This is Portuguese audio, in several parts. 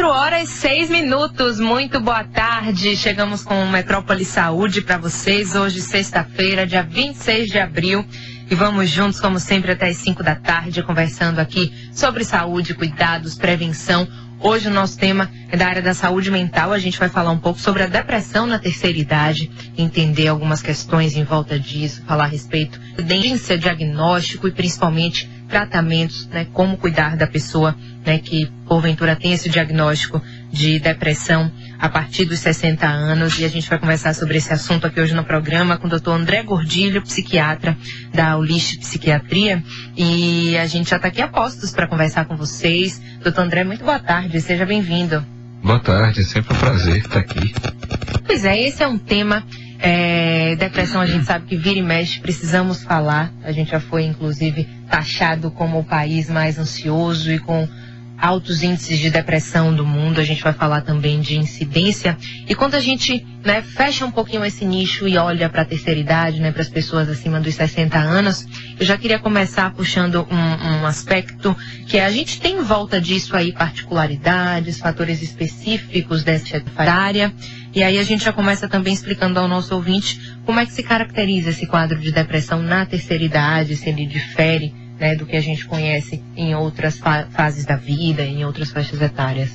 4h06. Muito boa tarde. Chegamos com o Metrópole Saúde para vocês. Hoje, sexta-feira, dia 26 de abril. E vamos juntos, como sempre, até as 5 da tarde, conversando aqui sobre saúde, cuidados, prevenção. Hoje o nosso tema é da área da saúde mental. A gente vai falar um pouco sobre a depressão na terceira idade, entender algumas questões em volta disso, falar a respeito da ciência, diagnóstico e principalmente tratamentos, né, como cuidar da pessoa, né, que porventura tem esse diagnóstico de depressão a partir dos 60 anos. E a gente vai conversar sobre esse assunto aqui hoje no programa com o Dr. André Gordilho, psiquiatra da Ulisc Psiquiatria. E a gente já está aqui a postos para conversar com vocês. Dr. André, muito boa tarde, seja bem-vindo. Boa tarde, sempre um prazer estar aqui. Pois é, esse é um tema, depressão, a gente sabe que vira e mexe, precisamos falar. A gente já foi, inclusive, taxado como o país mais ansioso e com altos índices de depressão do mundo. A gente vai falar também de incidência. E quando a gente, né, fecha um pouquinho esse nicho e olha para a terceira idade, né, para as pessoas acima dos 60 anos, eu já queria começar puxando um aspecto que a gente tem em volta disso aí, particularidades, fatores específicos dessa área. E aí a gente já começa também explicando ao nosso ouvinte como é que se caracteriza esse quadro de depressão na terceira idade, se ele difere, né, do que a gente conhece em outras fases da vida, em outras faixas etárias.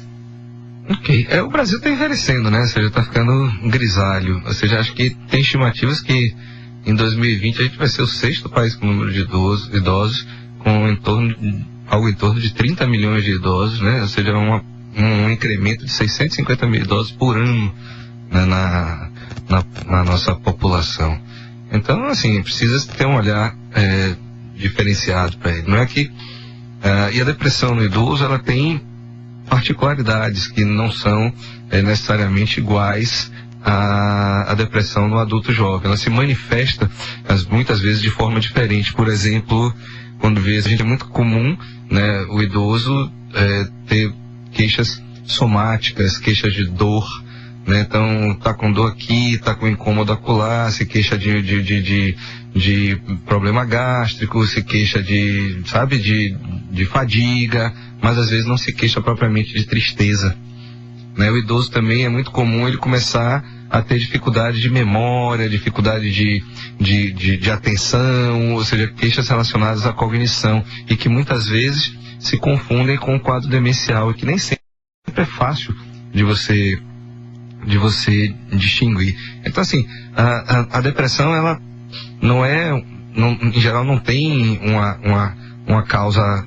Ok. O Brasil está envelhecendo, né? Ou seja, está ficando grisalho. Ou seja, acho que tem estimativas que em 2020 a gente vai ser o 6º país com número de idosos com algo em torno de 30 milhões de idosos, né? Ou seja, um incremento de 650 mil idosos por ano, né, na nossa população. Então, assim, precisa ter um olhar diferenciado para ele. Não é que e a depressão no idoso, ela tem particularidades que não são necessariamente iguais à depressão no adulto jovem. Ela se manifesta muitas vezes de forma diferente. Por exemplo, quando vê, a gente é muito comum, né, o idoso ter queixas somáticas, queixas de dor, né? Então, tá com dor aqui, tá com incômodo acolá, se queixa de problema gástrico, se queixa de fadiga, mas às vezes não se queixa propriamente de tristeza, né? O idoso também é muito comum ele começar a ter dificuldade de memória, dificuldade de atenção, ou seja, queixas relacionadas à cognição, e que muitas vezes se confundem com o quadro demencial, e que nem sempre é fácil de você distinguir. Então, assim, a depressão, ela em geral não tem uma causa,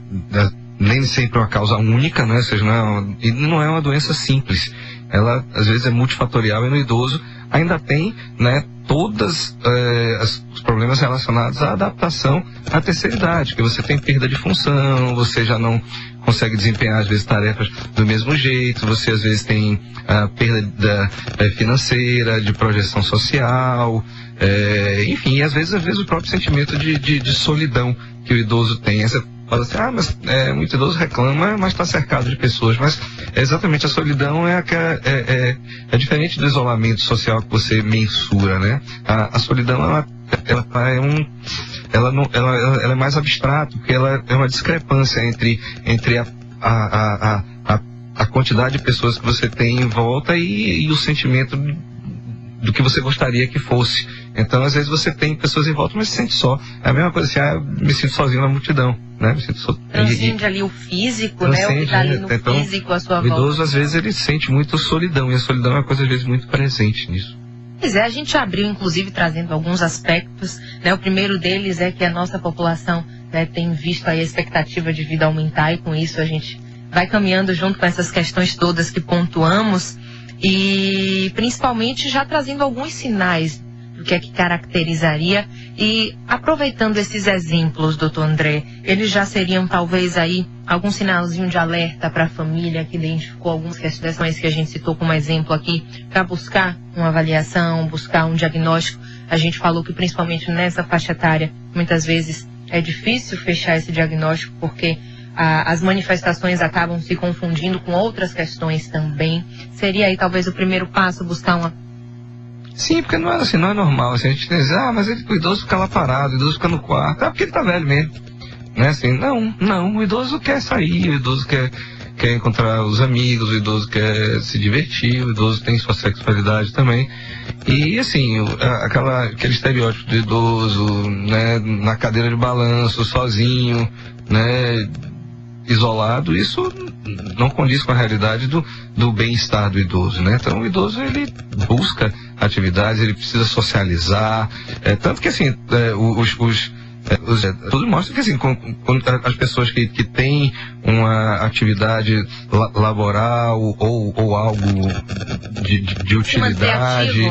nem sempre uma causa única, né? Ou seja, não é uma doença simples. Ela às vezes é multifatorial, e no idoso ainda tem, né, todos os problemas relacionados à adaptação à terceira idade, que você tem perda de função, você já não consegue desempenhar às vezes tarefas do mesmo jeito, você às vezes tem perda financeira, de projeção social, enfim, e às vezes o próprio sentimento de solidão que o idoso tem. Você fala assim, mas muito idoso reclama, mas está cercado de pessoas. Mas exatamente, a solidão é diferente do isolamento social que você mensura, né? A solidão, ela é mais abstrata, porque ela é uma discrepância entre a quantidade de pessoas que você tem em volta e o sentimento do que você gostaria que fosse. Então, às vezes você tem pessoas em volta, mas se sente só. É a mesma coisa assim, eu me sinto sozinho na multidão, né? Transcende ali o físico, né? O que está ali no físico, a sua volta. O idoso, às vezes, ele sente muito solidão, e a solidão é uma coisa, às vezes, muito presente nisso. Pois é, a gente abriu, inclusive, trazendo alguns aspectos, né? O primeiro deles é que a nossa população, né, tem visto aí a expectativa de vida aumentar, e com isso a gente vai caminhando junto com essas questões todas que pontuamos, e principalmente já trazendo alguns sinais do que é que caracterizaria. E aproveitando esses exemplos, doutor André, eles já seriam talvez aí algum sinalzinho de alerta para a família que identificou algumas questões que a gente citou como exemplo aqui, para buscar uma avaliação, buscar um diagnóstico. A gente falou que principalmente nessa faixa etária, muitas vezes é difícil fechar esse diagnóstico, porque as manifestações acabam se confundindo com outras questões também. Seria aí talvez o primeiro passo, buscar uma... Sim, porque não é normal, assim, a gente diz, mas o idoso fica lá parado, o idoso fica no quarto, porque ele tá velho mesmo, né? Assim, não, o idoso quer sair, o idoso quer quer encontrar os amigos, o idoso quer se divertir, o idoso tem sua sexualidade também. E assim, aquele estereótipo do idoso, né, na cadeira de balanço, sozinho, né, isolado, isso não condiz com a realidade do bem-estar do idoso, né? Então o idoso, ele busca atividades, ele precisa socializar, tanto que assim, tudo mostra que assim, as pessoas que têm uma atividade laboral ou algo de utilidade,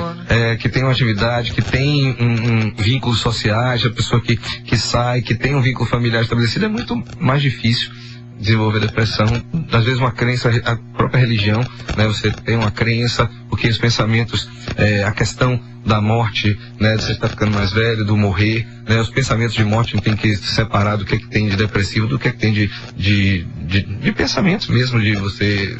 que tem uma atividade, que tem um vínculos sociais, a pessoa que sai, que tem um vínculo familiar estabelecido, é muito mais difícil desenvolver depressão. Às vezes uma crença, a própria religião, né, você tem uma crença, porque os pensamentos, a questão da morte, né, de você estar ficando mais velho, do morrer, né, os pensamentos de morte não tem que separar do que tem de depressivo, do que tem de pensamentos mesmo, de você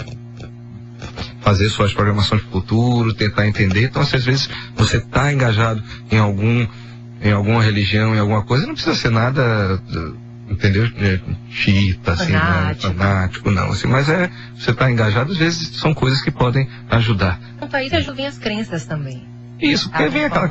fazer suas programações de futuro, tentar entender. Então, às vezes você está engajado em alguma religião, em alguma coisa, não precisa ser nada, entendeu? Xiita, assim, fanático, não, assim, mas você está engajado, às vezes são coisas que podem ajudar. Quanto a isso, ajudem as crenças também. Isso, porque vem aquela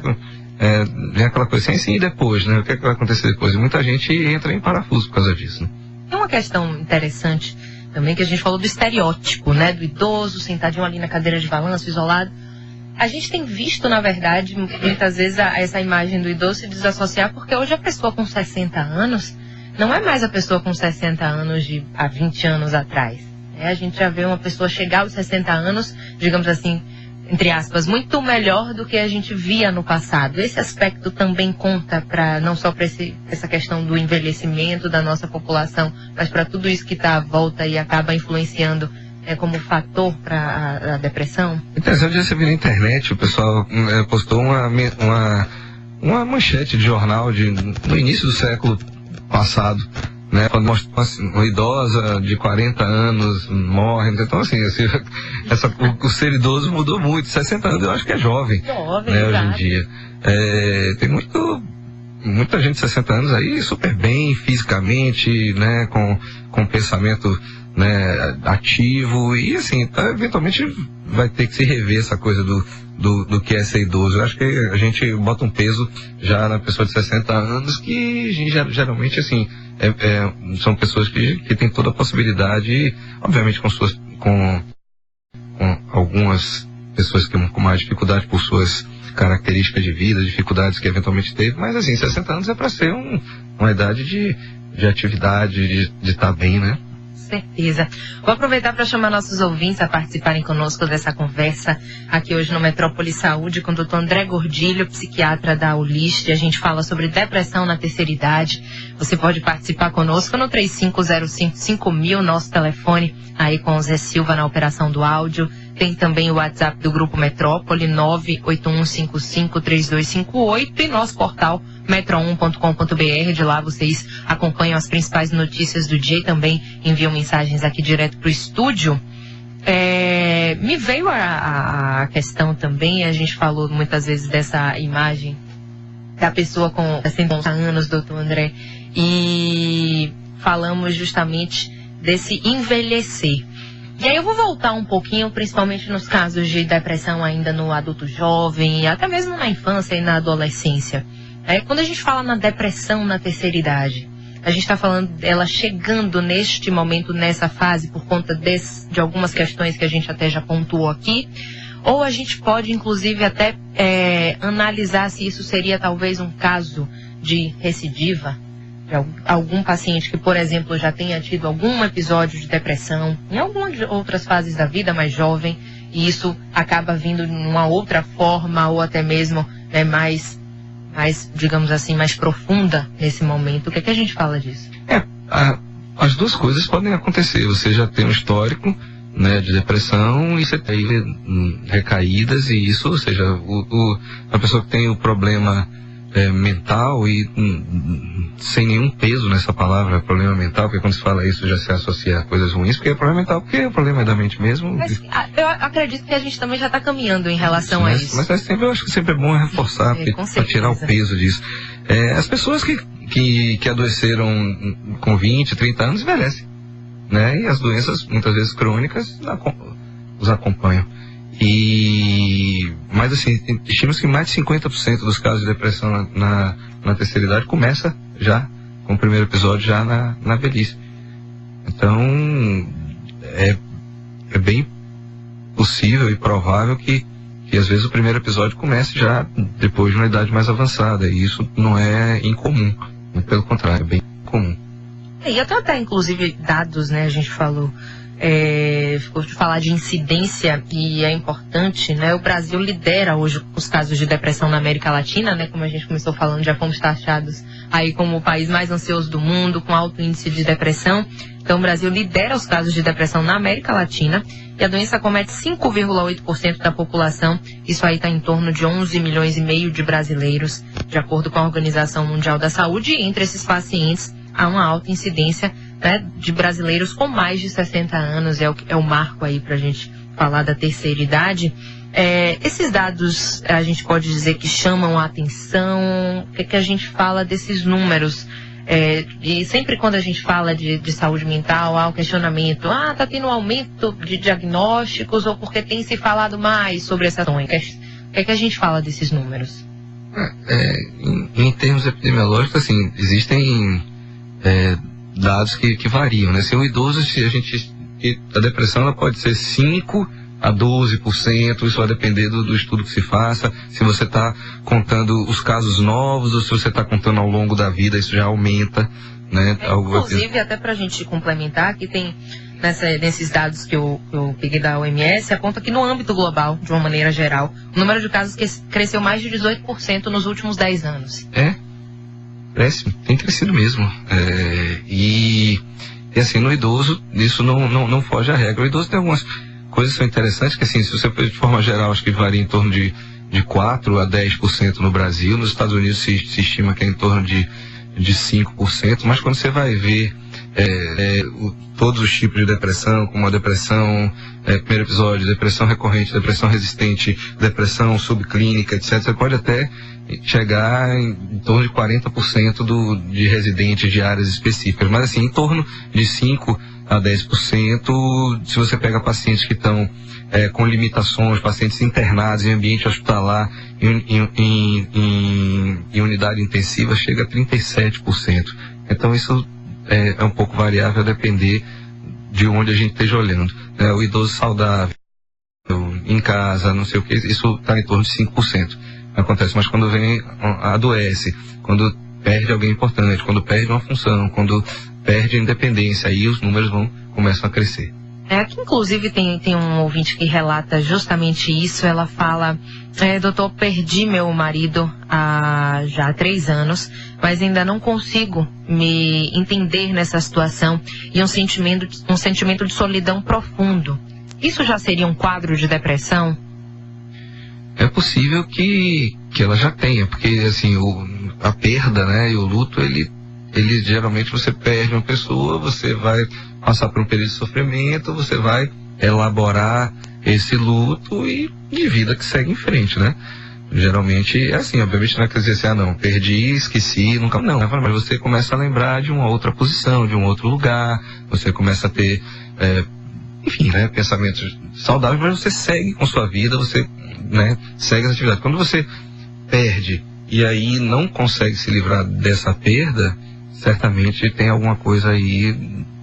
coisa assim, e depois, né? O que vai acontecer depois? E muita gente entra em parafuso por causa disso, né? Tem uma questão interessante também, que a gente falou do estereótipo, né? Do idoso, sentadinho ali na cadeira de balanço, isolado. A gente tem visto, na verdade, muitas vezes essa imagem do idoso se desassociar, porque hoje a pessoa com 60 anos não é mais a pessoa com 60 anos de há 20 anos atrás. A gente já vê uma pessoa chegar aos 60 anos, digamos assim, entre aspas, muito melhor do que a gente via no passado. Esse aspecto também conta para não só para essa questão do envelhecimento da nossa população, mas para tudo isso que está à volta e acaba influenciando como fator para a depressão? Interessante, eu recebi na internet, o pessoal postou uma manchete de jornal no início do século passado, né, quando mostra uma idosa de 40 anos morre. Então assim, o ser idoso mudou muito. 60 anos eu acho que é jovem, né, hoje em dia. Tem muita gente de 60 anos aí super bem fisicamente, né, com pensamento, né, ativo, e assim, eventualmente vai ter que se rever essa coisa do que é ser idoso. Eu acho que a gente bota um peso já na pessoa de 60 anos que geralmente assim, são pessoas que têm toda a possibilidade, obviamente com algumas pessoas que têm com mais dificuldade por suas características de vida, dificuldades que eventualmente teve, mas assim, 60 anos é para ser uma idade de atividade, de estar bem, né? Certeza. Vou aproveitar para chamar nossos ouvintes a participarem conosco dessa conversa aqui hoje no Metrópole Saúde com o Dr. André Gordilho, psiquiatra da ULIST. A gente fala sobre depressão na terceira idade. Você pode participar conosco no 35055000, nosso telefone aí com o Zé Silva na operação do áudio. Tem também o WhatsApp do Grupo Metrópole, 981553258, e nosso portal metro1.com.br. De lá vocês acompanham as principais notícias do dia e também enviam mensagens aqui direto para o estúdio. Me veio a questão também, a gente falou muitas vezes dessa imagem da pessoa com 60 anos, doutor André, e falamos justamente desse envelhecer. E aí eu vou voltar um pouquinho, principalmente nos casos de depressão ainda no adulto jovem, e até mesmo na infância e na adolescência. Quando a gente fala na depressão na terceira idade, a gente está falando dela chegando neste momento, nessa fase, por conta de algumas questões que a gente até já pontuou aqui, ou a gente pode inclusive até analisar se isso seria talvez um caso de recidiva, de algum paciente que, por exemplo, já tenha tido algum episódio de depressão em algumas outras fases da vida, mais jovem, e isso acaba vindo de uma outra forma ou até mesmo mais, digamos assim, mais profunda nesse momento. O que é que a gente fala disso? As duas coisas podem acontecer. Você já tem um histórico, né, de depressão, e você tem recaídas, e isso, ou seja, a pessoa que tem o problema mental, e sem nenhum peso nessa palavra, problema mental, porque quando se fala isso já se associa a coisas ruins, porque é problema mental, porque o problema é da mente mesmo. Mas eu acredito que a gente também já está caminhando em relação a isso. Mas eu acho que sempre é bom reforçar, para tirar o peso disso. As pessoas que adoeceram com 20, 30 anos envelhecem. né? E as doenças, muitas vezes crônicas, os acompanham. Mas assim, estima-se que mais de 50% dos casos de depressão na terceira idade começa já, com o primeiro episódio já na velhice. Então, é bem possível e provável que às vezes o primeiro episódio comece já depois de uma idade mais avançada, e isso não é incomum, pelo contrário, é bem comum. E até inclusive dados, né, a gente falou, ficou de falar de incidência, e é importante, né, o Brasil lidera hoje os casos de depressão na América Latina, né, como a gente começou falando, já fomos taxados aí como o país mais ansioso do mundo, com alto índice de depressão. Então o Brasil lidera os casos de depressão na América Latina, e a doença acomete 5,8% da população. Isso aí está em torno de 11 milhões e meio de brasileiros, de acordo com a Organização Mundial da Saúde. E entre esses pacientes há uma alta incidência, né, de brasileiros com mais de 60 anos, é o marco aí para a gente falar da terceira idade. Esses dados, a gente pode dizer que chamam a atenção. O que a gente fala desses números? E sempre quando a gente fala de saúde mental, há o questionamento, está tendo um aumento de diagnósticos, ou porque tem se falado mais sobre essa doença? O que a gente fala desses números? Em termos epidemiológicos, assim, existem dados que variam, né? Se um idoso, a depressão ela pode ser 5 a 12%, isso vai depender do estudo que se faça. Se você está contando os casos novos, ou se você está contando ao longo da vida, isso já aumenta, né? Inclusive, até para a gente complementar, que tem nesses dados que eu peguei da OMS, aponta que no âmbito global, de uma maneira geral, o número de casos cresceu mais de 18% nos últimos 10 anos. Cresce, tem crescido mesmo. E assim, no idoso, isso não foge à regra. O idoso tem algumas coisas que são interessantes, que assim, se você de forma geral, acho que varia em torno de 4 a 10% no Brasil. Nos Estados Unidos se estima que é em torno de 5%, mas quando você vai ver todos os tipos de depressão, como a depressão, primeiro episódio, depressão recorrente, depressão resistente, depressão subclínica, etc., você pode até chegar em torno de 40% de residentes de áreas específicas, mas assim, em torno de 5 a 10%, se você pega pacientes que estão com limitações, pacientes internados em ambiente hospitalar, em unidade intensiva, chega a 37%. Então isso é um pouco variável, a depender de onde a gente esteja olhando. O idoso saudável, em casa, não sei o que, isso está em torno de 5%. Acontece, mas quando adoece, quando perde alguém importante, quando perde uma função, quando perde a independência, aí os números começam a crescer. Aqui, inclusive, tem um ouvinte que relata justamente isso. Ela fala, doutor, perdi meu marido há já 3 anos, mas ainda não consigo me entender nessa situação, e um sentimento de solidão profundo. Isso já seria um quadro de depressão? É possível que ela já tenha, porque assim, a perda, né, e o luto, ele geralmente você perde uma pessoa, você vai passar por um período de sofrimento, você vai elaborar esse luto e vida que segue em frente, né? Geralmente é assim, obviamente não é quer dizer assim, não, perdi, esqueci, nunca, não, mas você começa a lembrar de uma outra posição, de um outro lugar, você começa a ter, enfim, né, pensamentos saudáveis, mas você segue com sua vida, você, né, segue as atividades. Quando você perde e aí não consegue se livrar dessa perda, certamente tem alguma coisa aí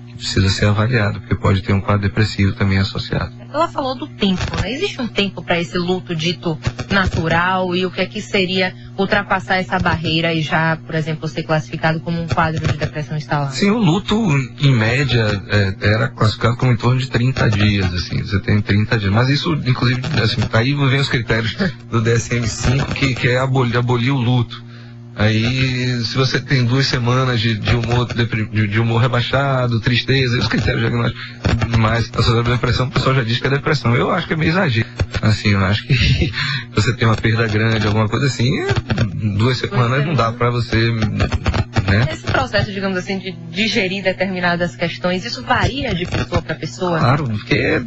que precisa ser avaliado, porque pode ter um quadro depressivo também associado. Ela falou do tempo, né? Existe um tempo para esse luto dito natural, e o que é que seria ultrapassar essa barreira e já, por exemplo, ser classificado como um quadro de depressão instalado? Sim, o luto, em média, era classificado como em torno de 30 dias, assim, você tem 30 dias. Mas isso, inclusive, assim, aí vem os critérios do DSM-5, que é abolir o luto. Aí, se você tem 2 semanas de humor rebaixado, tristeza, os critérios diagnósticos mais associados à depressão, o pessoal já diz que é depressão. Eu acho que é meio exagero. Assim, eu acho que você tem uma perda grande, alguma coisa assim, 2 semanas não dá pra você, né? Esse processo, digamos assim, de digerir determinadas questões, isso varia de pessoa para pessoa? Claro, porque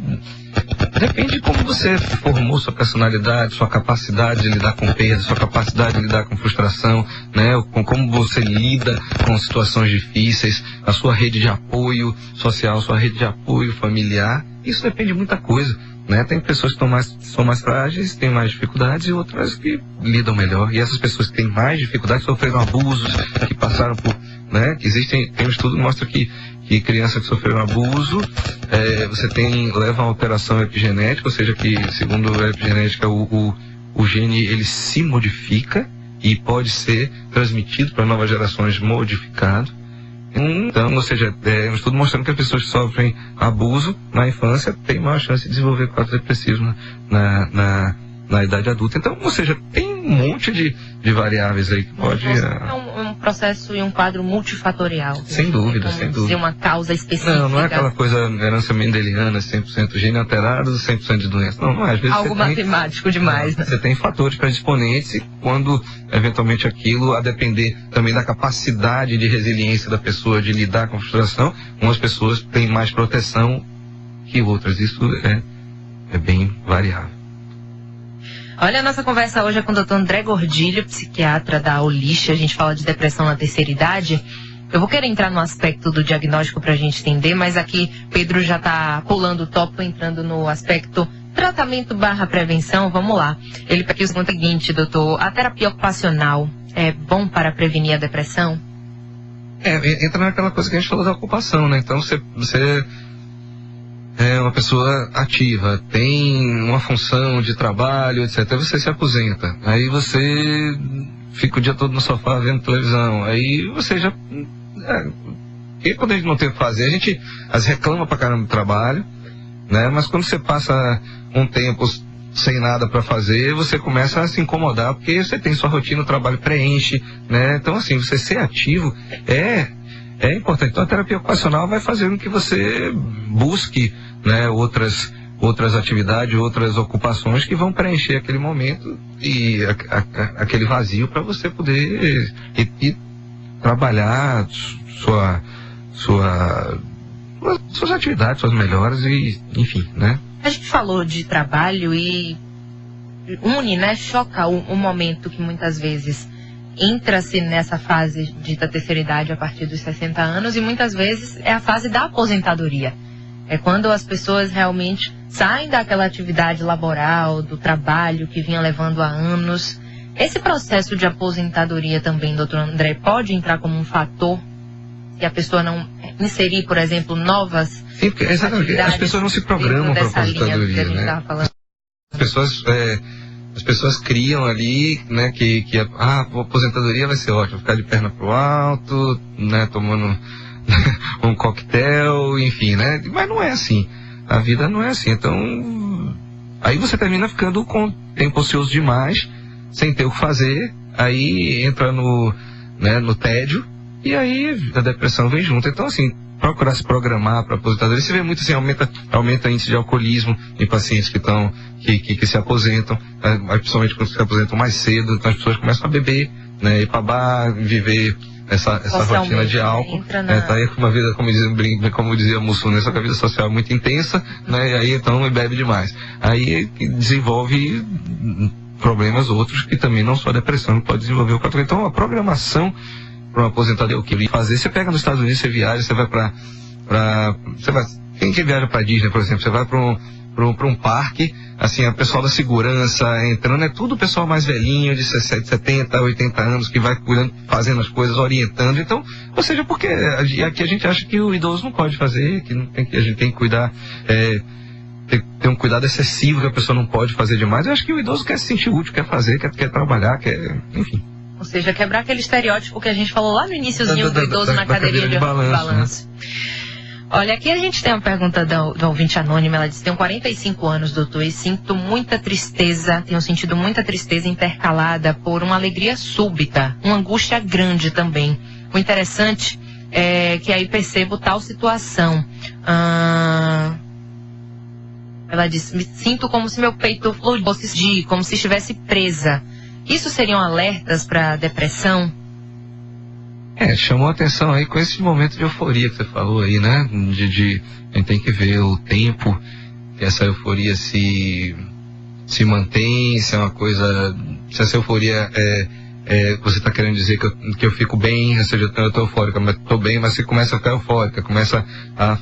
Depende de como você formou sua personalidade, sua capacidade de lidar com perda, sua capacidade de lidar com frustração, né? Com como você lida com situações difíceis, a sua rede de apoio social, sua rede de apoio familiar. Isso depende de muita coisa, né? Tem pessoas que são mais frágeis, têm mais dificuldades, e outras que lidam melhor. E essas pessoas que têm mais dificuldades, sofreram abusos, que passaram por, né? Que existem, tem um estudo que mostra que criança que sofreu abuso, você leva a uma alteração epigenética, ou seja, que segundo a epigenética o gene ele se modifica e pode ser transmitido para novas gerações modificado. Então, ou seja, um estudo mostrando que as pessoas que sofrem abuso na infância têm maior chance de desenvolver quadros depressivos na idade adulta. Então, ou seja, tem um monte de variáveis aí que pode... É um processo e um quadro multifatorial. Sem dúvida, sem dúvida. Ser uma causa específica. Não é aquela coisa herança mendeliana, 100% gene alterado, 100% de doença. Não, às vezes algo matemático demais, né? Você tem fatores predisponentes e quando, eventualmente, aquilo, a depender também da capacidade de resiliência da pessoa de lidar com a frustração, umas pessoas têm mais proteção que outras. Isso é bem variável. Olha, a nossa conversa hoje é com o Dr. André Gordilho, psiquiatra da Aulixe. A gente fala de depressão na terceira idade. Eu vou querer entrar no aspecto do diagnóstico para a gente entender, mas aqui Pedro já está pulando o tópico, entrando no aspecto tratamento/prevenção. Vamos lá. Ele pergunta o seguinte, doutor: a terapia ocupacional é bom para prevenir a depressão? Entra naquela coisa que a gente falou da ocupação, né? Então você é uma pessoa ativa, tem uma função de trabalho, etc. Aí você se aposenta, aí você fica o dia todo no sofá vendo televisão, aí você já... E quando a gente não tem o que fazer, a gente reclama pra caramba do trabalho, né? Mas quando você passa um tempo sem nada para fazer, você começa a se incomodar, porque você tem sua rotina, o trabalho preenche, né? Então, assim, você ser ativo é importante. Então, a terapia ocupacional vai fazer com que você busque, né, outras atividades, outras ocupações que vão preencher aquele momento e aquele vazio para você poder ir trabalhar suas atividades, suas melhoras e, enfim, né? A gente falou de trabalho e une, né, choca o momento que muitas vezes entra-se nessa fase da terceira idade a partir dos 60 anos e muitas vezes é a fase da aposentadoria. É quando as pessoas realmente saem daquela atividade laboral, do trabalho que vinha levando há anos. Esse processo de aposentadoria também, doutor André, pode entrar como um fator se a pessoa não inserir, por exemplo, novas... Sim, porque exatamente, as pessoas não se programam para a aposentadoria, né? As pessoas criam ali, né, que a aposentadoria vai ser ótima, ficar de perna pro alto, né, tomando um coquetel, enfim, né? Mas não é assim. A vida não é assim. Então, aí você termina ficando com tempo ocioso demais, sem ter o que fazer, aí entra no tédio, e aí a depressão vem junto. Então, assim, procurar se programar para aposentadoria. Você vê muito assim, aumenta o índice de alcoolismo em pacientes que se aposentam, principalmente quando se aposentam mais cedo. Então as pessoas começam a beber, né, ir para bar, viver essa rotina de álcool, tá aí com uma vida, como dizia Mussum, essa vida social muito intensa, né, e aí então bebe demais. Aí desenvolve problemas outros que também não só a depressão pode desenvolver o quadro. Então a programação para uma aposentadoria, o que fazer? Você pega nos Estados Unidos, você viaja, você vai quem que viaja para Disney, por exemplo, você vai para um parque, assim, a pessoal da segurança entrando, é tudo o pessoal mais velhinho, de 70, 80 anos, que vai cuidando, fazendo as coisas, orientando. Então, ou seja, porque aqui a gente acha que o idoso não pode fazer, que a gente tem que cuidar, ter um cuidado excessivo, que a pessoa não pode fazer demais. Eu acho que o idoso quer se sentir útil, quer fazer, quer trabalhar, enfim. Ou seja, quebrar aquele estereótipo que a gente falou lá no iniciozinho do idoso na cadeirinha de balanço. Né? Olha, aqui a gente tem uma pergunta da ouvinte anônima. Ela diz: tenho 45 anos, doutor, e sinto muita tristeza, tenho sentido muita tristeza intercalada por uma alegria súbita, uma angústia grande também. O interessante é que aí percebo tal situação. Ela diz: me sinto como se meu peito fosse como se estivesse presa. Isso seriam alertas para depressão? Chamou a atenção aí com esse momento de euforia que você falou aí, né? A gente tem que ver o tempo essa euforia se mantém, se é uma coisa, se essa euforia você está querendo dizer que eu fico bem, ou seja, eu estou eufórica, mas estou bem, mas você começa a ficar eufórica, começa a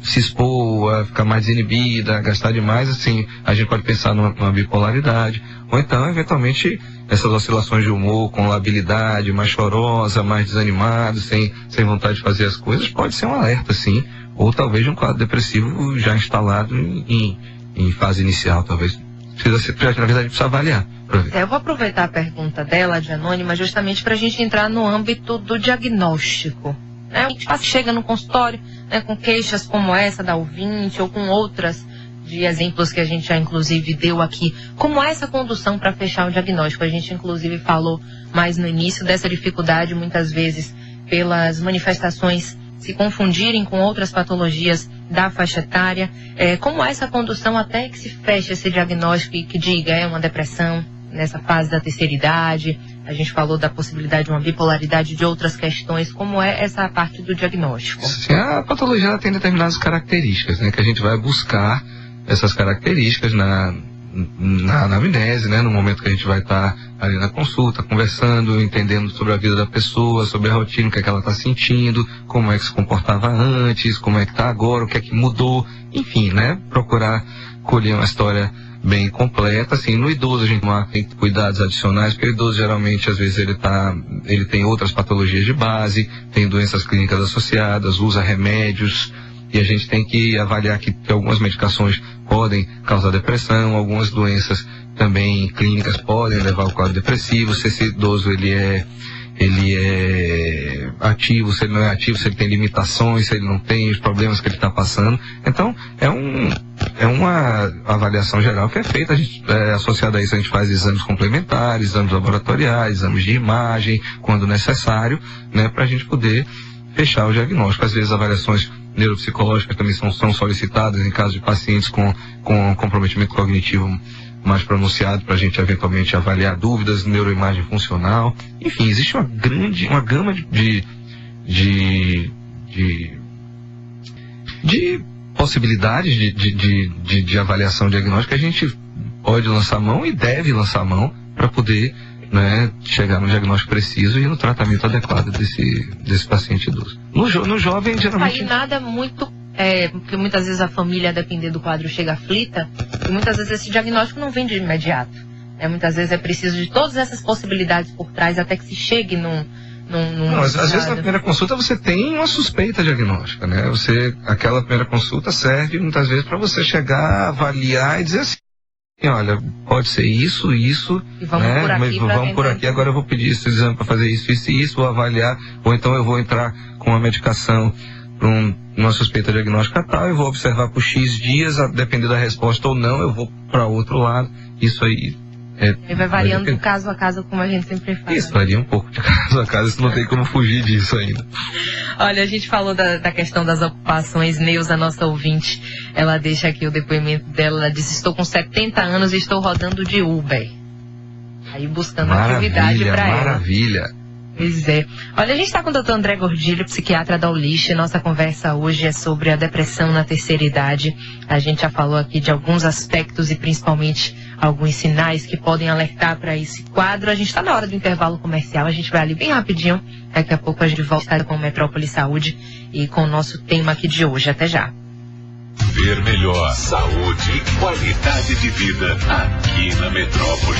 se expor, a ficar mais inibida, a gastar demais, assim, a gente pode pensar numa bipolaridade, ou então, eventualmente, essas oscilações de humor com labilidade, mais chorosa, mais desanimado, sem vontade de fazer as coisas, pode ser um alerta, sim, ou talvez um quadro depressivo já instalado em fase inicial, talvez. Na verdade, precisa avaliar. Eu vou aproveitar a pergunta dela, de Anônima, justamente para a gente entrar no âmbito do diagnóstico. A gente chega no consultório, né, com queixas como essa da ouvinte ou com outras de exemplos que a gente já inclusive deu aqui. Como é essa condução para fechar o diagnóstico? A gente inclusive falou mais no início dessa dificuldade, muitas vezes, pelas manifestações se confundirem com outras patologias da faixa etária. Como é essa condução até que se feche esse diagnóstico e que diga é uma depressão nessa fase da terceira idade? A gente falou da possibilidade de uma bipolaridade, de outras questões. Como é essa parte do diagnóstico? Sim, a patologia ela tem determinadas características, né, que a gente vai buscar essas características na anamnese, né, no momento que a gente vai estar ali na consulta, conversando, entendendo sobre a vida da pessoa, sobre a rotina, o que é que ela está sentindo, como é que se comportava antes, como é que está agora, o que é que mudou, enfim, né, procurar colher uma história bem completa. Assim, no idoso a gente tem cuidados adicionais, porque o idoso geralmente, às vezes, ele tem outras patologias de base, tem doenças clínicas associadas, usa remédios, e a gente tem que avaliar que algumas medicações podem causar depressão, algumas doenças também clínicas podem levar ao quadro depressivo, se esse idoso ele é ativo, se ele não é ativo, se ele tem limitações, se ele não tem os problemas que ele está passando. Então, é uma avaliação geral que é feita, associada a isso a gente faz exames complementares, exames laboratoriais, exames de imagem, quando necessário, né, para a gente poder fechar o diagnóstico. Às vezes avaliações neuropsicológicas também são solicitadas em caso de pacientes com comprometimento cognitivo mais pronunciado, para a gente eventualmente avaliar dúvidas, neuroimagem funcional. Enfim, existe uma gama de possibilidades de avaliação diagnóstica que a gente pode lançar mão e deve lançar mão para poder, né, chegar no diagnóstico preciso e no tratamento adequado desse paciente idoso. No jovem, geralmente... Aí nada muito... porque muitas vezes a família, a depender do quadro, chega aflita, e muitas vezes esse diagnóstico não vem de imediato. Muitas vezes é preciso de todas essas possibilidades por trás até que se chegue num não, às vezes na primeira consulta você tem uma suspeita diagnóstica, né? Aquela primeira consulta serve muitas vezes para você chegar, avaliar e dizer assim, olha, pode ser isso, e vamos, né, por aqui, mas vamos por aqui, agora eu vou pedir esse exame para fazer isso e isso, vou avaliar, ou então eu vou entrar com uma medicação para uma suspeita diagnóstica tal, eu vou observar por X dias, a depender da resposta ou não, eu vou para outro lado. Isso aí vai variando de caso a caso, como a gente sempre fala. Isso, varia um pouco de caso a caso, isso não tem como fugir disso ainda. Olha, a gente falou da questão das ocupações. Neuza, nossa ouvinte, ela deixa aqui o depoimento dela. Ela disse: estou com 70 anos e estou rodando de Uber. Aí buscando atividade para ela. Maravilha. Pois é. Olha, a gente está com o Dr. André Gordilho, psiquiatra da ULICH. Nossa conversa hoje é sobre a depressão na terceira idade. A gente já falou aqui de alguns aspectos e principalmente alguns sinais que podem alertar para esse quadro. A gente está na hora do intervalo comercial, a gente vai ali bem rapidinho. Daqui a pouco a gente volta com o Metrópole Saúde e com o nosso tema aqui de hoje. Até já. Ver melhor, saúde e qualidade de vida aqui na Metrópole.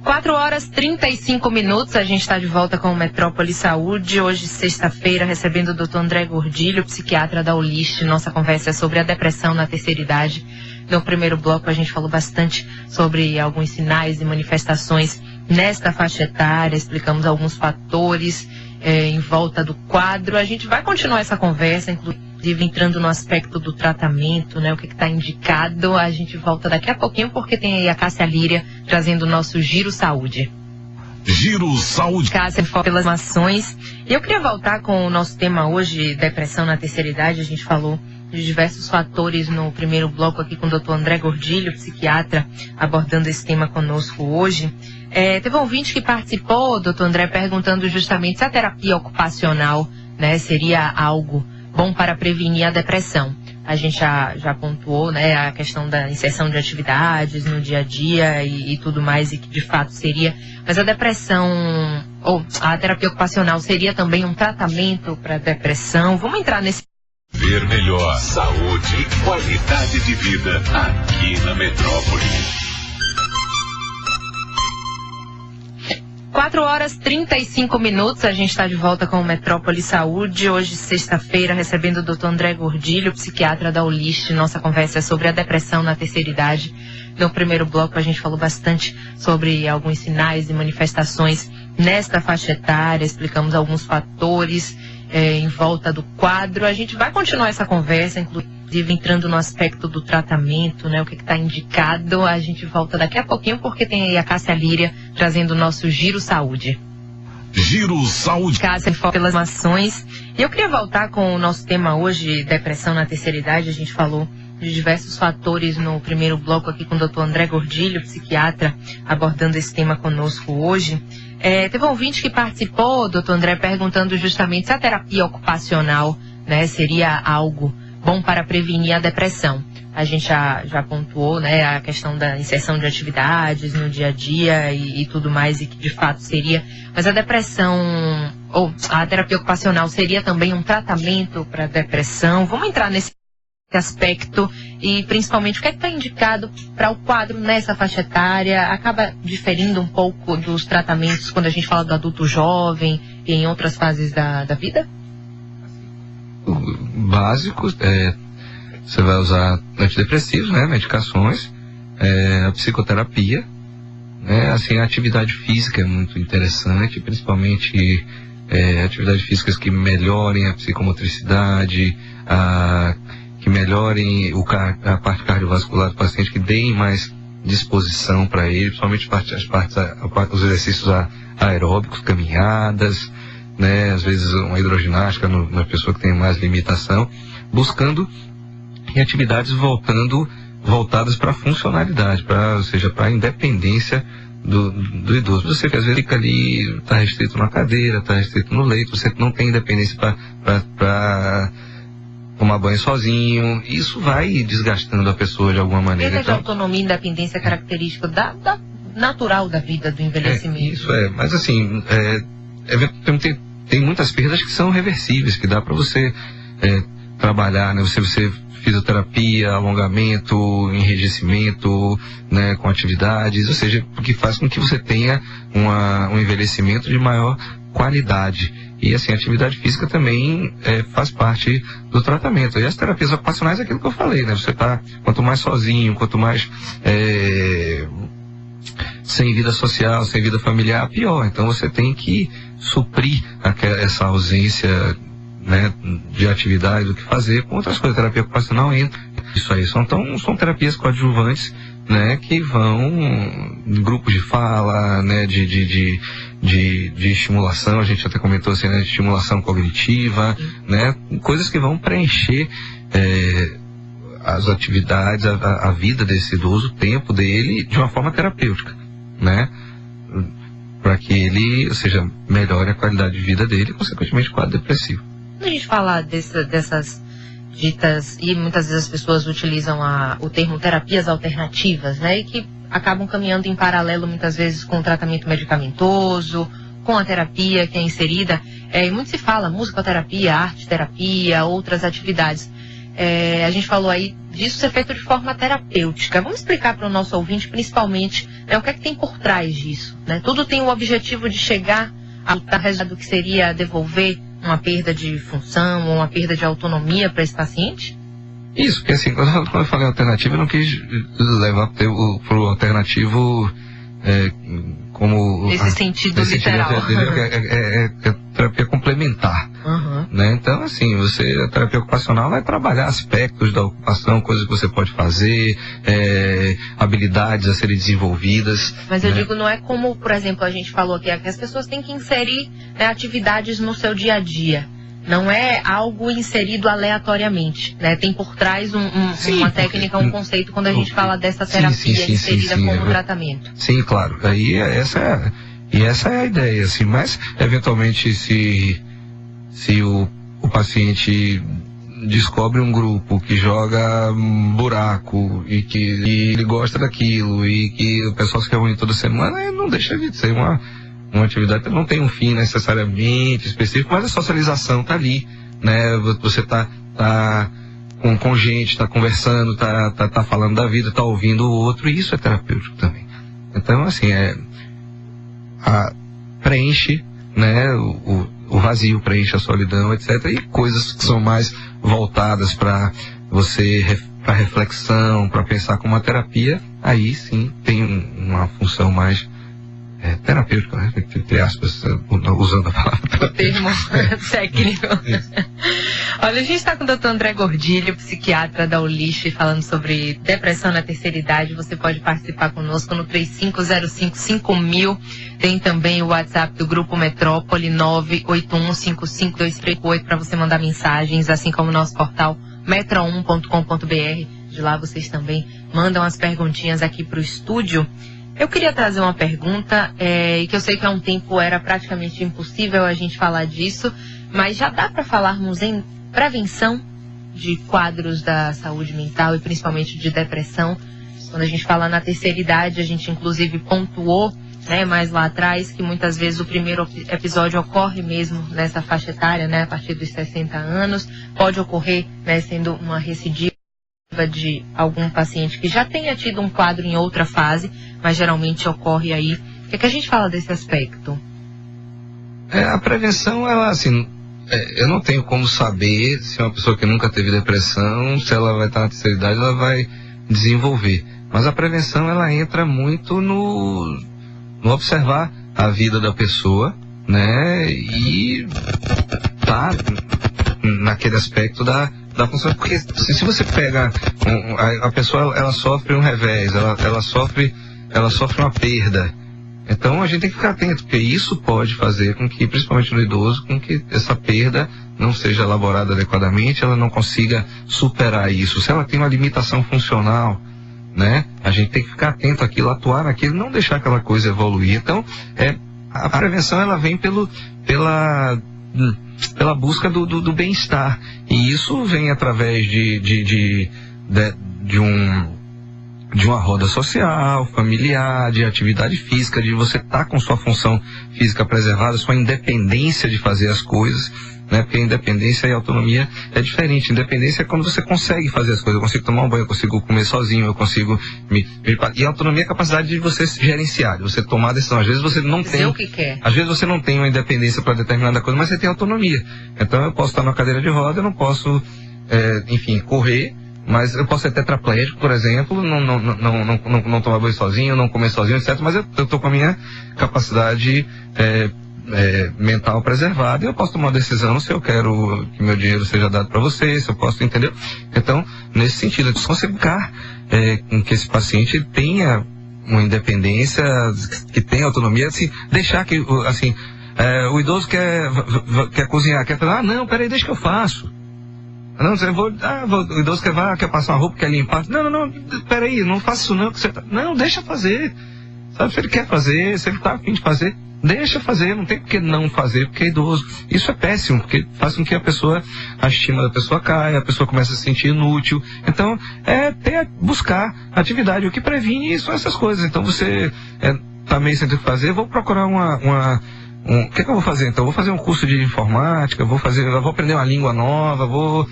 4h35, a gente está de volta com o Metrópole Saúde. Hoje, sexta-feira, recebendo o Dr. André Gordilho, psiquiatra da ULICH. Nossa conversa é sobre a depressão na terceira idade. No primeiro bloco, a gente falou bastante sobre alguns sinais e manifestações nesta faixa etária. Explicamos alguns fatores em volta do quadro. A gente vai continuar essa conversa, inclusive entrando no aspecto do tratamento, né, o que está indicado. A gente volta daqui a pouquinho, porque tem aí a Cássia Líria trazendo o nosso Giro Saúde. Giro Saúde. Cássia, pelas ações. E eu queria voltar com o nosso tema hoje, depressão na terceira idade. A gente falou de diversos fatores no primeiro bloco aqui com o Dr. André Gordilho, psiquiatra, abordando esse tema conosco hoje. Teve um ouvinte que participou, Dr. André, perguntando justamente se a terapia ocupacional, né, seria algo bom para prevenir a depressão. A gente já pontuou, né, a questão da inserção de atividades no dia a dia e tudo mais, e que de fato seria. Mas a depressão, ou a terapia ocupacional, seria também um tratamento para depressão? Vamos entrar nesse. Ver melhor, saúde e qualidade de vida aqui na Metrópole. 4h35, a gente está de volta com o Metrópole Saúde. Hoje, sexta-feira, recebendo o Dr. André Gordilho, psiquiatra da Ulist. Nossa conversa é sobre a depressão na terceira idade. No primeiro bloco, a gente falou bastante sobre alguns sinais e manifestações nesta faixa etária. Explicamos alguns fatores em volta do quadro. A gente vai continuar essa conversa, inclusive entrando no aspecto do tratamento, né? O que está indicado. A gente volta daqui a pouquinho, porque tem aí a Cássia Líria trazendo o nosso Giro Saúde. Giro Saúde. Cássia, pelas ações. E eu queria voltar com o nosso tema hoje, depressão na terceira idade. A gente falou de diversos fatores no primeiro bloco aqui com o Dr. André Gordilho, psiquiatra, abordando esse tema conosco hoje. Teve um ouvinte que participou, doutor André, perguntando justamente se a terapia ocupacional, né, seria algo bom para prevenir a depressão. A gente já pontuou, né, a questão da inserção de atividades no dia a dia e tudo mais, e que de fato seria. Mas a depressão, ou a terapia ocupacional, seria também um tratamento para depressão? Vamos entrar nesse aspecto e principalmente o que é que está indicado para o quadro nessa faixa etária. Acaba diferindo um pouco dos tratamentos quando a gente fala do adulto jovem e em outras fases da vida? Básico, você vai usar antidepressivos, né, medicações, a psicoterapia, né, assim, a atividade física é muito interessante, principalmente atividades físicas que melhorem a psicomotricidade, que melhorem a parte cardiovascular do paciente, que deem mais disposição para ele, principalmente os exercícios aeróbicos, caminhadas, né, às vezes uma hidroginástica na pessoa que tem mais limitação, buscando em atividades voltadas para a funcionalidade, ou seja, para a independência do idoso. Você que às vezes fica ali, está restrito na cadeira, está restrito no leito, você não tem independência para tomar banho sozinho, isso vai desgastando a pessoa de alguma maneira. Então, autonomia e independência é característica natural da vida, do envelhecimento. Isso mas assim, tem muitas perdas que são reversíveis, que dá para você trabalhar, né? Você fisioterapia, alongamento, enrijecimento, né, com atividades, ou seja, que faz com que você tenha um envelhecimento de maior qualidade. E assim, a atividade física também faz parte do tratamento. E as terapias ocupacionais é aquilo que eu falei, né? Você tá, quanto mais sozinho, quanto mais sem vida social, sem vida familiar, pior. Então você tem que suprir essa ausência, né, de atividade, do que fazer com outras coisas. A terapia ocupacional entra. Isso aí, são terapias coadjuvantes, né, que vão em grupos de fala, né, de estimulação, a gente até comentou assim, né, de estimulação cognitiva, né, coisas que vão preencher as atividades, a vida desse idoso, o tempo dele, de uma forma terapêutica, né, para que ele, ou seja, melhore a qualidade de vida dele e, consequentemente, o quadro depressivo. Quando a gente fala dessas ditas, e muitas vezes as pessoas utilizam o termo terapias alternativas, né, e que acabam caminhando em paralelo muitas vezes com o tratamento medicamentoso, com a terapia que é inserida, e muito se fala musicoterapia, arte-terapia, outras atividades. A gente falou aí disso ser feito de forma terapêutica. Vamos explicar para o nosso ouvinte, principalmente, né, o que é que tem por trás disso, né? Tudo tem o objetivo de chegar ao resultado que seria devolver uma perda de função ou uma perda de autonomia para esse paciente? Isso, porque assim, quando eu falei alternativa, eu não quis levar para o alternativo como... Nesse sentido literal. É terapia complementar. Uhum. Né? Então, assim, a terapia ocupacional vai trabalhar aspectos da ocupação, coisas que você pode fazer, habilidades a serem desenvolvidas. Mas eu digo, não é como, por exemplo, a gente falou aqui, que as pessoas têm que inserir, né, atividades no seu dia a dia. Não é algo inserido aleatoriamente, né? Tem por trás uma técnica, um conceito quando a gente fala dessa terapia inserida como tratamento. Sim, claro. Aí essa é a ideia, assim. Mas, eventualmente, se o o paciente descobre um grupo que joga buraco e que ele gosta daquilo e que o pessoal se reúne toda semana, não deixa de ser uma atividade que não tem um fim necessariamente específico, mas a socialização está ali, né? Você tá com gente, está conversando, tá falando da vida, tá ouvindo o outro, e isso é terapêutico também. Então, assim, preenche, né, o vazio, preenche a solidão, etc. E coisas que são mais voltadas para você, para reflexão, para pensar como uma terapia, aí sim tem uma função mais terapêutica, né? Entre aspas, usando a palavra. O termo técnico. Olha, a gente está com o Dr. André Gordilho, psiquiatra da ULIST, falando sobre depressão na terceira idade. Você pode participar conosco no 35055000. Tem também o WhatsApp do Grupo Metrópole, 981552338, para você mandar mensagens, assim como o nosso portal metro1.com.br. De lá vocês também mandam as perguntinhas aqui para o estúdio. Eu queria trazer uma pergunta, e que eu sei que há um tempo era praticamente impossível a gente falar disso, mas já dá para falarmos em prevenção de quadros da saúde mental e principalmente de depressão. Quando a gente fala na terceira idade, a gente inclusive pontuou, né, mais lá atrás, que muitas vezes o primeiro episódio ocorre mesmo nessa faixa etária, né, a partir dos 60 anos, pode ocorrer, né, sendo uma recidiva de algum paciente que já tenha tido um quadro em outra fase, mas geralmente ocorre aí. O que é que a gente fala desse aspecto? A prevenção, ela, assim, eu não tenho como saber se uma pessoa que nunca teve depressão, se ela vai estar na terceira idade, ela vai desenvolver. Mas a prevenção, ela entra muito no observar a vida da pessoa, né, e tá naquele aspecto da função, porque se você pega a pessoa, ela sofre um revés, ela sofre uma perda, então a gente tem que ficar atento, porque isso pode fazer com que, principalmente no idoso, com que essa perda não seja elaborada adequadamente, ela não consiga superar isso. Se ela tem uma limitação funcional, né, a gente tem que ficar atento àquilo, atuar naquilo, não deixar aquela coisa evoluir. Então, a prevenção, ela vem pela busca do bem-estar, e isso vem através de uma roda social, familiar, de atividade física, de você estar com sua função física preservada, sua independência de fazer as coisas, né? Porque independência e autonomia é diferente. Independência é quando você consegue fazer as coisas. Eu consigo tomar um banho, eu consigo comer sozinho, eu consigo e autonomia é a capacidade de você gerenciar, de você tomar a decisão. Às vezes você não tem, o que quer. Às vezes você não tem uma independência para determinada coisa, mas você tem autonomia. Então eu posso estar na cadeira de roda, eu não posso, enfim, correr, mas eu posso ser tetraplégico, por exemplo, não tomar banho sozinho, não comer sozinho, etc. Mas eu estou com a minha capacidade mental preservada, e eu posso tomar uma decisão se eu quero que meu dinheiro seja dado para você, se eu posso, entender. Então, nesse sentido, se você ficar com que esse paciente tenha uma independência, que tenha autonomia, assim, deixar que, assim, o idoso quer cozinhar, quer falar, não, peraí, deixa que eu faço. Não, o idoso quer passar uma roupa, quer limpar. Não, peraí, não faça isso não, que você não, deixa fazer. Sabe, se ele quer fazer, se ele está a fim de fazer, deixa fazer, não tem por que não fazer, porque é idoso. Isso é péssimo, porque faz com que a estima da pessoa caia, a pessoa começa a se sentir inútil. Então, buscar atividade. O que previne são essas coisas. Então, você está meio sem ter o que fazer, vou procurar o que eu vou fazer então? Vou fazer um curso de informática, vou aprender uma língua nova, vou,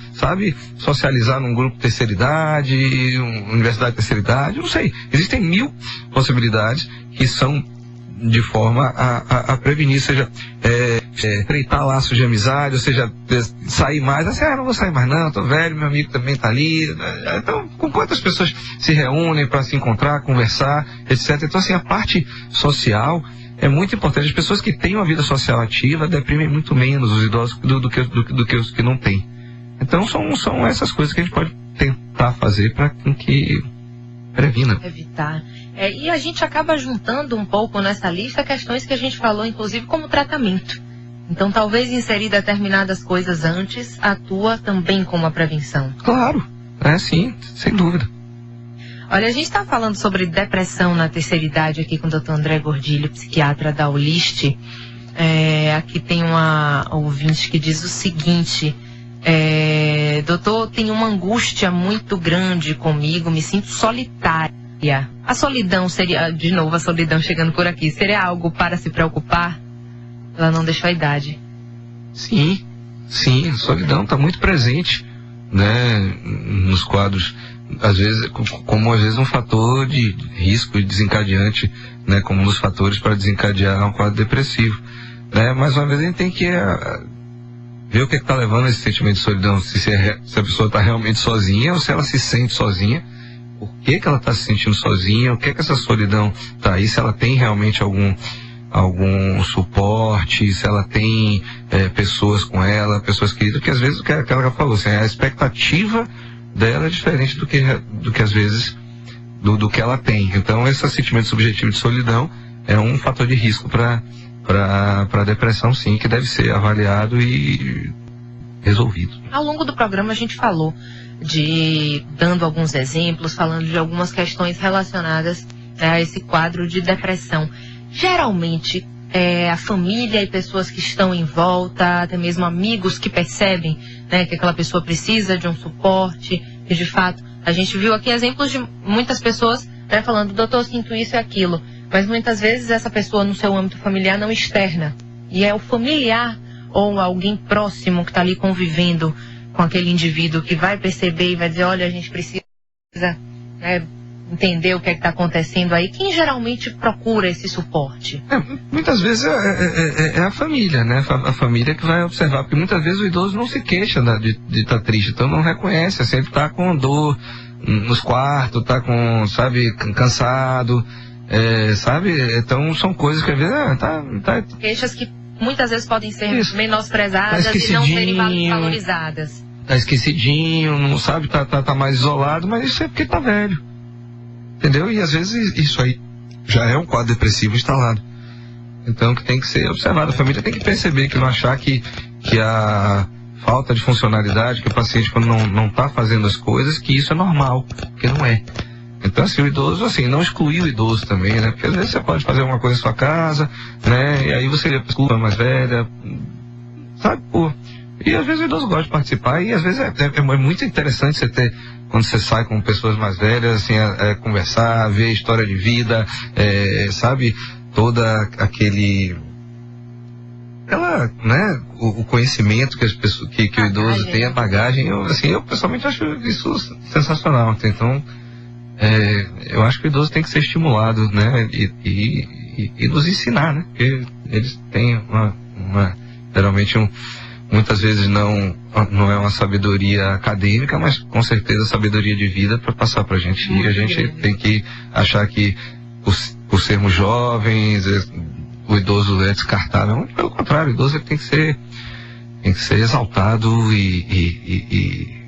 socializar num grupo de terceira idade, universidade de terceira idade, não sei. Existem 1000 possibilidades que são de forma a prevenir, seja estreitar laços de amizade, ou seja, sair mais, não vou sair mais não, tô velho, meu amigo também tá ali. Então, com quantas pessoas se reúnem para se encontrar, conversar, etc. Então, assim, a parte social é muito importante. As pessoas que têm uma vida social ativa deprimem muito menos os idosos do que os que não têm. Então são essas coisas que a gente pode tentar fazer para que previna. Evitar. E a gente acaba juntando um pouco nessa lista questões que a gente falou, inclusive, como tratamento. Então talvez inserir determinadas coisas antes atua também como a prevenção. Claro, sim, sem dúvida. Olha, a gente está falando sobre depressão na terceira idade aqui com o Dr. André Gordilho, psiquiatra da ULIST. Aqui tem uma ouvinte que diz o seguinte: Doutor, tenho uma angústia muito grande comigo, me sinto solitária. A solidão seria, de novo a solidão chegando por aqui, seria algo para se preocupar? Ela não deixou a idade. Sim, a solidão está muito presente, né, nos quadros, às vezes, como às vezes um fator de risco e desencadeante, né, como um dos fatores para desencadear um quadro depressivo, né, mais uma vez a gente tem que ver o que está levando esse sentimento de solidão, se a pessoa está realmente sozinha ou se ela se sente sozinha, por que ela está se sentindo sozinha, o que essa solidão está aí, se ela tem realmente algum suporte, se ela tem pessoas com ela, pessoas queridas, porque às vezes o que ela falou, assim, a expectativa dela é diferente do que às vezes do que ela tem. Então esse sentimento subjetivo de solidão é um fator de risco para a depressão, sim, que deve ser avaliado e resolvido. Ao longo do programa a gente falou dando alguns exemplos, falando de algumas questões relacionadas a esse quadro de depressão. Geralmente, a família e pessoas que estão em volta, até mesmo amigos que percebem, né, que aquela pessoa precisa de um suporte, que de fato, a gente viu aqui exemplos de muitas pessoas, né, falando, doutor, eu sinto isso e aquilo, mas muitas vezes essa pessoa no seu âmbito familiar não externa, e é o familiar ou alguém próximo que está ali convivendo com aquele indivíduo que vai perceber e vai dizer, olha, a gente precisa, né, entender o que está acontecendo aí. Quem geralmente procura esse suporte? Muitas vezes é a família, né? A família que vai observar, porque muitas vezes o idoso não se queixa de estar triste, então não reconhece, sempre está com dor nos quartos, está com, sabe, cansado, sabe? Então são coisas que às vezes tá... Queixas que muitas vezes podem ser menosprezadas e não serem valorizadas. Tá esquecidinho, não sabe, tá mais isolado, mas isso é porque tá velho. Entendeu? E às vezes isso aí já é um quadro depressivo instalado. Então que tem que ser observado. A família tem que perceber, que não achar que a falta de funcionalidade, que o paciente quando não está fazendo as coisas, que isso é normal, porque não é. Então assim, o idoso, assim, não excluir o idoso também, né? Porque às vezes você pode fazer uma coisa em sua casa, né? E aí você desculpa mais velha, sabe? Pô. E às vezes o idoso gosta de participar e às vezes é muito interessante você ter, quando você sai com pessoas mais velhas, assim, conversar, ver a história de vida, sabe, toda né, o conhecimento que as pessoas, que o idoso tem, a bagagem, eu pessoalmente acho isso sensacional. Então, eu acho que o idoso tem que ser estimulado, né, e nos ensinar, né, porque eles têm geralmente muitas vezes não é uma sabedoria acadêmica, mas com certeza sabedoria de vida para passar para a gente. E a gente tem que achar que, por sermos jovens, o idoso é descartável. Pelo contrário, o idoso tem que ser exaltado e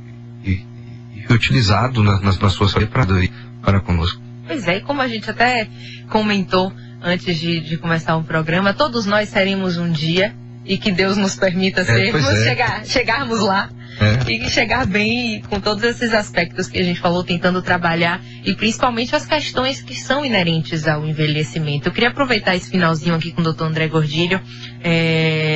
utilizado na sua sabedoria para conosco. Pois é, e como a gente até comentou antes de começar o programa, todos nós seremos um dia, e que Deus nos permita chegarmos lá e chegar bem com todos esses aspectos que a gente falou, tentando trabalhar, e principalmente as questões que são inerentes ao envelhecimento. Eu queria aproveitar esse finalzinho aqui com o Dr. André Gordilho.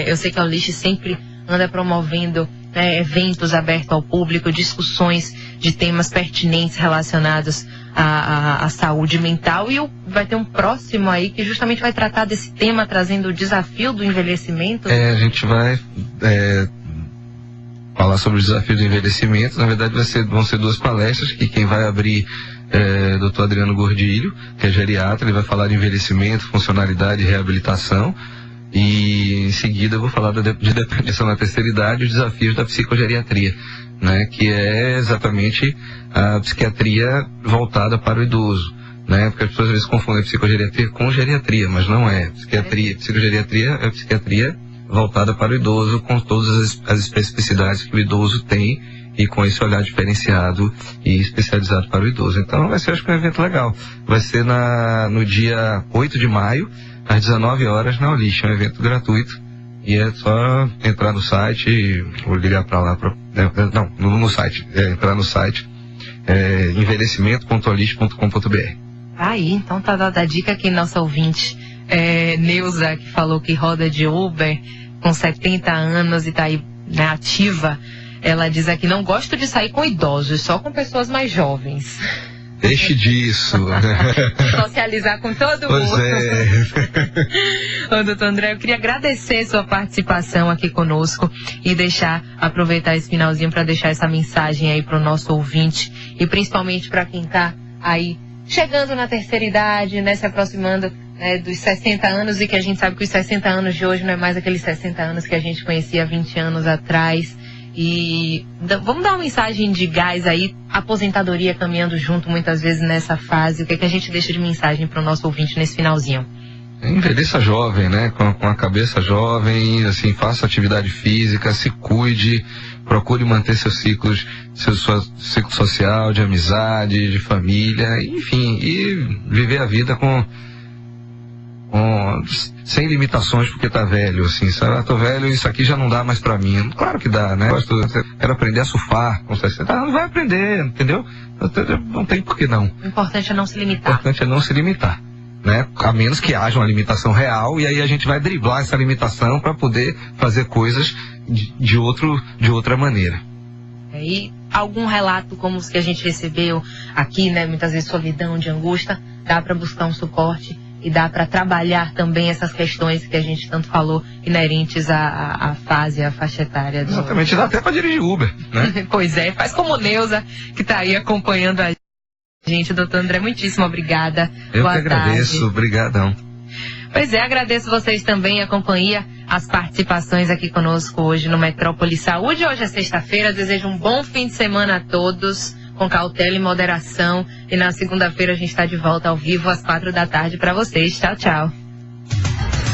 Eu sei que a Ulisses sempre anda promovendo eventos abertos ao público, discussões de temas pertinentes relacionados à saúde mental, e vai ter um próximo aí que justamente vai tratar desse tema, trazendo o desafio do envelhecimento. A gente vai falar sobre o desafio do envelhecimento. Na verdade vão ser duas palestras, que quem vai abrir Dr. Adriano Gordilho, que é geriatra. Ele vai falar de envelhecimento, funcionalidade e reabilitação. E em seguida eu vou falar de dependência na terceira idade e os desafios da psicogeriatria, né, que é exatamente a psiquiatria voltada para o idoso, né, porque as pessoas às vezes confundem psicogeriatria com geriatria, mas não é. Psicogeriatria é psiquiatria voltada para o idoso, com todas as especificidades que o idoso tem e com esse olhar diferenciado e especializado para o idoso. Então vai ser, acho que, um evento legal. Vai ser no dia 8 de maio, às 19 horas, na Ulisses. É um evento gratuito e é só entrar no site, ou ligar para lá, no site, entrar no site, envelhecimento.ulisses.com.br. Aí, então tá dada a dica aqui, nossa ouvinte, Neuza, que falou que roda de Uber com 70 anos e tá aí, né, ativa. Ela diz aqui: não gosto de sair com idosos, só com pessoas mais jovens. Deixe disso. Socializar com todo pois mundo. É. Ô, doutor André, eu queria agradecer sua participação aqui conosco e aproveitar esse finalzinho para deixar essa mensagem aí para o nosso ouvinte e principalmente para quem está aí chegando na terceira idade, né, se aproximando, né, dos 60 anos, e que a gente sabe que os 60 anos de hoje não é mais aqueles 60 anos que a gente conhecia 20 anos atrás. E vamos dar uma mensagem de gás aí, aposentadoria caminhando junto muitas vezes nessa fase. O que é que a gente deixa de mensagem para o nosso ouvinte nesse finalzinho? Envelheça jovem, né? Com a cabeça jovem, assim, faça atividade física, se cuide, procure manter seu ciclo social, de amizade, de família, enfim, e viver a vida sem limitações porque tá velho, assim, sabe? Tô velho, isso aqui já não dá mais pra mim. Claro que dá, né? Quero aprender a surfar com 60 anos, vai aprender, entendeu? Não tem por que não. O importante é não se limitar. O importante é não se limitar, né? A menos que haja uma limitação real, e aí a gente vai driblar essa limitação para poder fazer coisas de outra maneira. E algum relato como os que a gente recebeu aqui, né? Muitas vezes solidão, de angústia, dá para buscar um suporte e dá para trabalhar também essas questões que a gente tanto falou, inerentes à fase, à faixa etária. Exatamente, dá até para dirigir Uber, né? Pois é, faz como Neuza, que está aí acompanhando a gente. Doutor André, muitíssimo obrigada. Eu Boa que agradeço, tarde. Obrigadão. Pois é, agradeço vocês também a companhia, as participações aqui conosco hoje no Metrópole Saúde. Hoje é sexta-feira, desejo um bom fim de semana a todos, com cautela e moderação. E na segunda-feira a gente está de volta ao vivo às 4 da tarde para vocês. Tchau, tchau.